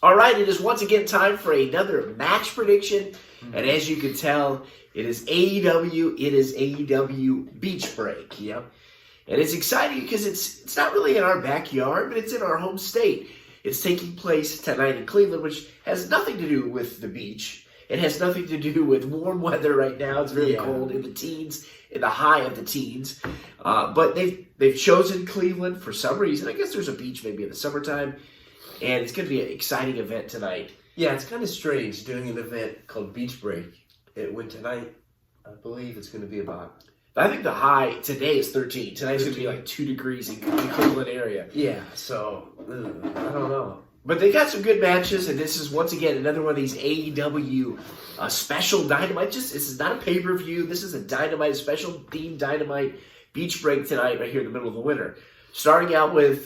All right, it is once again time for another match prediction. And as you can tell, it is AEW. It is AEW Beach Break. Yep. And it's exciting because it's not really in our backyard, but it's in our home state. It's taking place tonight in Cleveland, which has nothing to do with the beach. It has nothing to do with warm weather right now. It's very cold in the teens, in the high of the teens. But they've chosen Cleveland for some reason. I guess there's a beach maybe in the summertime. And it's going to be an exciting event tonight. Yeah, it's kind of strange doing an event called Beach Break. When tonight, I believe it's going to be about... I think the high today is 13. Tonight's going to be like 2 degrees in the Cleveland area. Yeah, so I don't know. But they got some good matches, and this is once again another one of these AEW special Dynamite. This is not a pay-per-view. This is a Dynamite, special themed Dynamite Beach Break tonight right here in the middle of the winter. Starting out with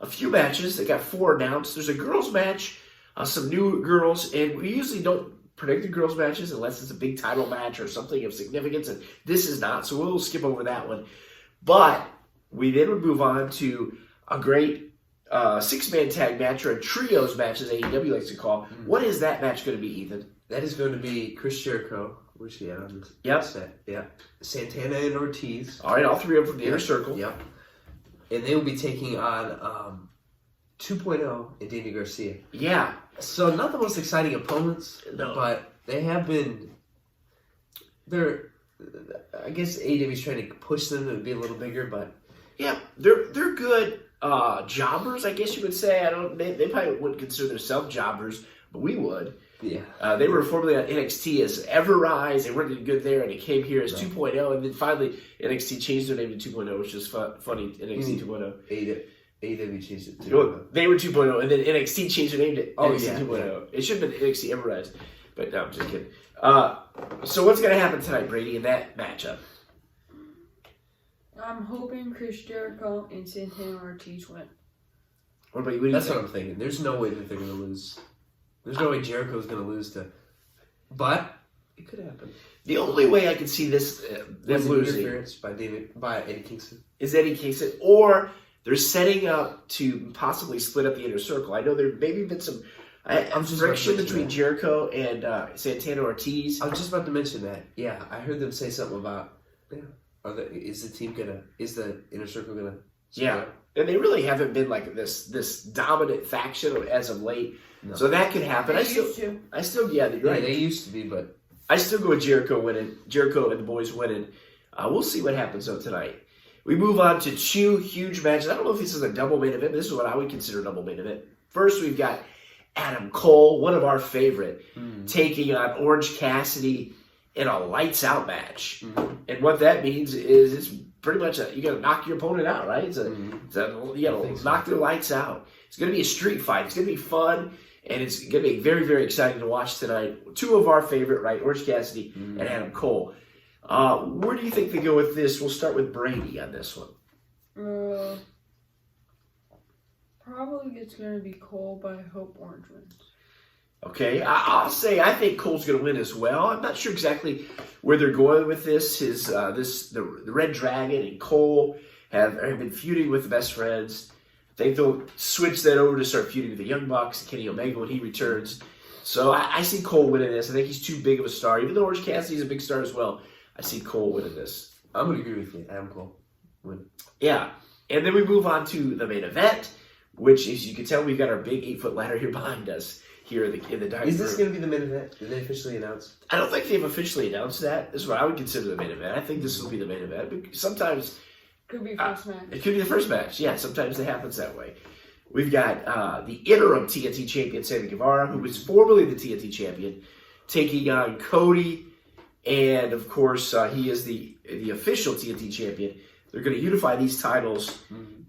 a few matches. They got 4 announced. There's a girls match, some new girls, and we usually don't predict the girls matches unless it's a big title match or something of significance, and this is not, so we'll skip over that one. But we then would move on to a great 6-man tag match, or a trios match, as AEW likes to call. What is that match going to be, Ethan? That is going to be Chris Jericho, which Santana and Ortiz. All right, all 3 of them from the Inner Circle. Yep. And they will be taking on 2.0 and Danny Garcia. Yeah. So not the most exciting opponents, but they have been. I guess AEW's trying to push them to be a little bigger, but yeah, they're good jobbers, I guess you would say. They probably wouldn't consider themselves jobbers, but we would. Yeah. They were formerly on NXT as Everrise. They weren't good there, and it came here as 2.0, and then finally NXT changed their name to 2.0, which is funny. NXT 2.0. AEW changed it to they were 2.0, and then NXT changed their name to NXT 2.0. Yeah. It should have been NXT Everrise, but no, I'm just kidding. So what's going to happen tonight, Brady, in that matchup? I'm hoping Chris Jericho and Santana Ortiz win. What about you? That's what I'm thinking. There's no way that they're going to lose. There's no way Jericho's going to lose to... But it could happen. The only way I can see this them losing interference by Eddie Kingston is Eddie Kingston, or they're setting up to possibly split up the Inner Circle. I know there maybe been some friction between Jericho and Santana Ortiz. I was just about to mention that. Yeah, I heard them say something about is the Inner Circle gonna split up? And they really haven't been like this dominant faction as of late. No. So that could happen. They used They used to be, but I still go with Jericho winning. Jericho and the boys winning. We'll see what happens though tonight. We move on to 2 huge matches. I don't know if this is a double main event, but this is what I would consider a double main event. First, we've got Adam Cole, one of our favorite, taking on Orange Cassidy in a lights-out match. And what that means is it's pretty much you got to knock your opponent out, right? You got to knock their lights out. It's going to be a street fight. It's going to be fun, and it's going to be very, very exciting to watch tonight. 2 of our favorite, right? Orange Cassidy and Adam Cole. Where do you think they go with this? We'll start with Brady on this one. Probably it's going to be Cole, but I hope Orange wins. Okay, I'll say I think Cole's going to win as well. I'm not sure exactly where they're going with this. The Red Dragon and Cole have been feuding with the Best Friends. I think they'll switch that over to start feuding with the Young Bucks and Kenny Omega when he returns. So I see Cole winning this. I think he's too big of a star. Even though Orange Cassidy's a big star as well, I see Cole winning this. I'm going to agree with you. Adam Cole win. Yeah, and then we move on to the main event, which, as you can tell, we've got our big 8-foot ladder here behind us. Here in the dining room. Is this going to be the main event? Did they officially announce? I don't think they've officially announced that. This is what I would consider the main event. I think this will be the main event. But sometimes could be first match. It could be the first match. Yeah, sometimes it happens that way. We've got the interim TNT champion, Sammy Guevara, who was formerly the TNT champion, taking on Cody. And, of course, he is the official TNT champion. They're going to unify these titles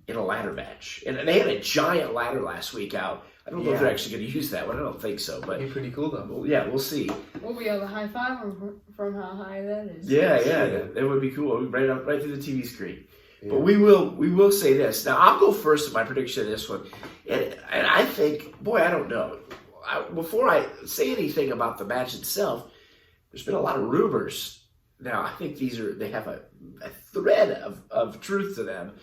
in a ladder match. And they had a giant ladder last week out. I don't know if they're actually going to use that one. I don't think so. But it'd be pretty cool, though. Well, yeah, we'll see. We'll be able to high five from how high that is. Yeah, that would be cool. Right through the TV screen. Yeah. But we will say this. Now, I'll go first in my prediction of this one. And I think, boy, I don't know. Before I say anything about the match itself, there's been a lot of rumors. Now, I think they have a thread of truth to them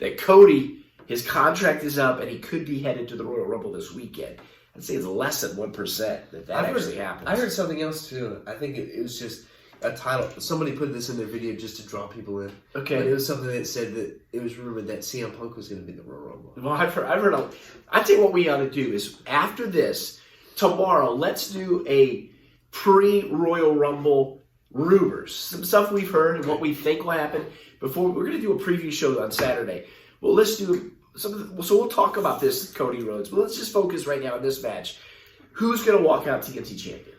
that Cody, his contract is up and he could be headed to the Royal Rumble this weekend. I'd say it's less than 1% that actually happens. I heard something else too. I think it was just a title. Somebody put this in their video just to draw people in. Okay. But it was something that said that it was rumored that CM Punk was going to be the Royal Rumble. Well, I've heard. I think what we ought to do is after this tomorrow, let's do a pre-Royal Rumble rumors, some stuff we've heard and what we think will happen. Before we're going to do a preview show on Saturday. Well, let's do some. So we'll talk about this, Cody Rhodes. But let's just focus right now on this match. Who's going to walk out TNT champion?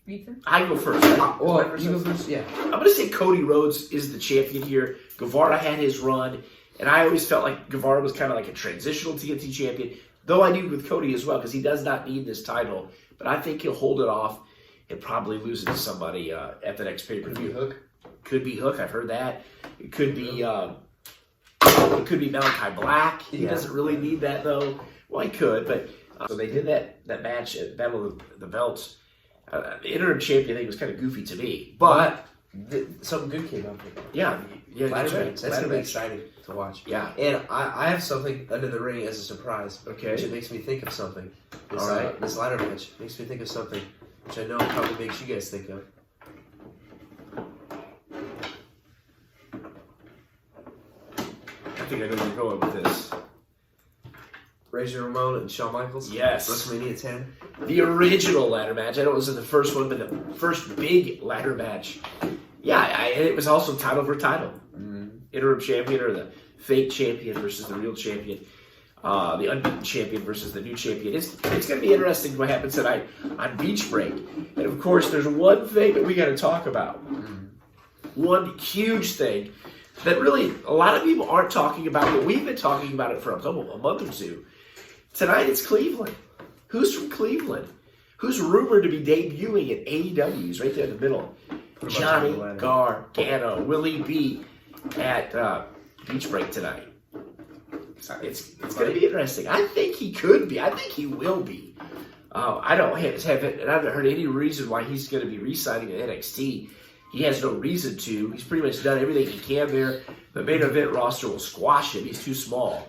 Ethan? I go first. Well, you go first. Yeah. I'm going to say Cody Rhodes is the champion here. Guevara had his run, and I always felt like Guevara was kind of like a transitional TNT champion, though I do with Cody as well because he does not need this title. But I think he'll hold it off and probably lose it to somebody at the next pay-per-view. Hook. Could be Hook. I've heard that. It could be Malachi Black. He doesn't really need that though. Well, he could, but so they did that match at Battle of the Belts. The interim champion thing was kind of goofy to me, but something good came out of it. yeah, That's right. going to be exciting to watch. Yeah, and I have something under the ring as a surprise. Okay. Which it makes me think of something. This, All right. This ladder match makes me think of something, which I know probably makes you guys think of. I think I know where you're going with this. Razor Ramon and Shawn Michaels. Yes. WrestleMania 10. The original ladder match. I know it was in the first one, but the first big ladder match. Yeah, and it was also title for title. Interim champion or the fake champion versus the real champion. The unbeaten champion versus the new champion. It's going to be interesting what happens tonight on Beach Break. And of course, there's one thing that we got to talk about. One huge thing that really a lot of people aren't talking about, but we've been talking about it for a month or two. Tonight it's Cleveland. Who's from Cleveland? Who's rumored to be debuting at AEW? He's right there in the middle. Johnny Gargano. Will he be at Beach Break tonight? It's going to be interesting. I think he could be. I think he will be. I don't have it, and I haven't heard any reason why he's going to be re-signing at NXT. He has no reason to. He's pretty much done everything he can there. The main event roster will squash him. He's too small.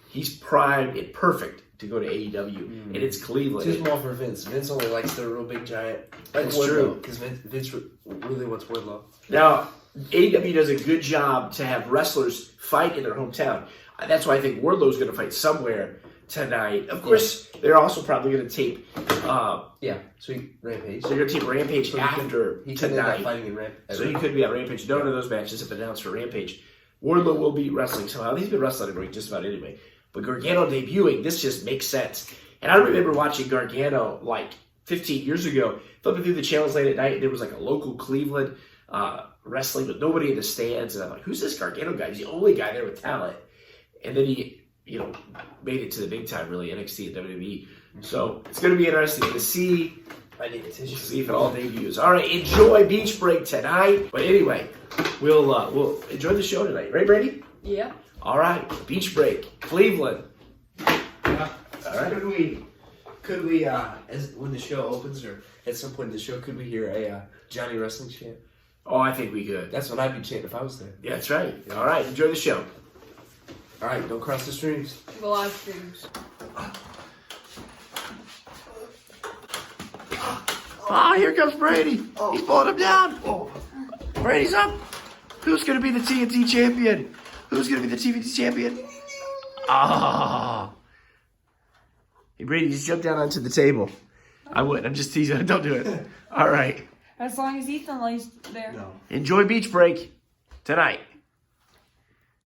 He's primed and perfect to go to AEW, and it's Cleveland. Too small for Vince. Vince only likes the real big giant. That's Wardlow, true. Because Vince really wants Wardlow. Now, AEW does a good job to have wrestlers fight in their hometown. That's why I think Wardlow's going to fight somewhere tonight. Of course, they're also probably going to tape. Sweet Rampage. So they're going to tape Rampage after he could end up tonight. fighting in Rampage. So he could be at Rampage. None of those matches have been announced for Rampage. Wardlow will be wrestling somehow. He's been wrestling every week just about anyway. But Gargano debuting, this just makes sense. And I remember watching Gargano like 15 years ago, flipping through the channels late at night, and there was like a local Cleveland wrestling with nobody in the stands. And I'm like, who's this Gargano guy? He's the only guy there with talent. And then he, made it to the big time, really, NXT and WWE. So it's going to be interesting to see. I need a tissue. See if it all debuts. All right, enjoy Beach Break tonight. But anyway, we'll enjoy the show tonight. Right, Brady? Yeah. All right, Beach Break, Cleveland. Yeah. All right. Could we, as when the show opens or at some point in the show, could we hear a Johnny Wrestling chant? Oh, I think we could. That's what I'd be chanting if I was there. Yeah, that's right. All right, enjoy the show. All right, don't cross the streams. The live streams. Oh, here comes Brady. He's pulling him down. Brady's up. Who's going to be the TNT champion? Who's going to be the TNT champion? Ah. Hey, Brady, just jump down onto the table. I wouldn't. I'm just teasing. Don't do it. All right. As long as Ethan lays there. No. Enjoy Beach Break tonight.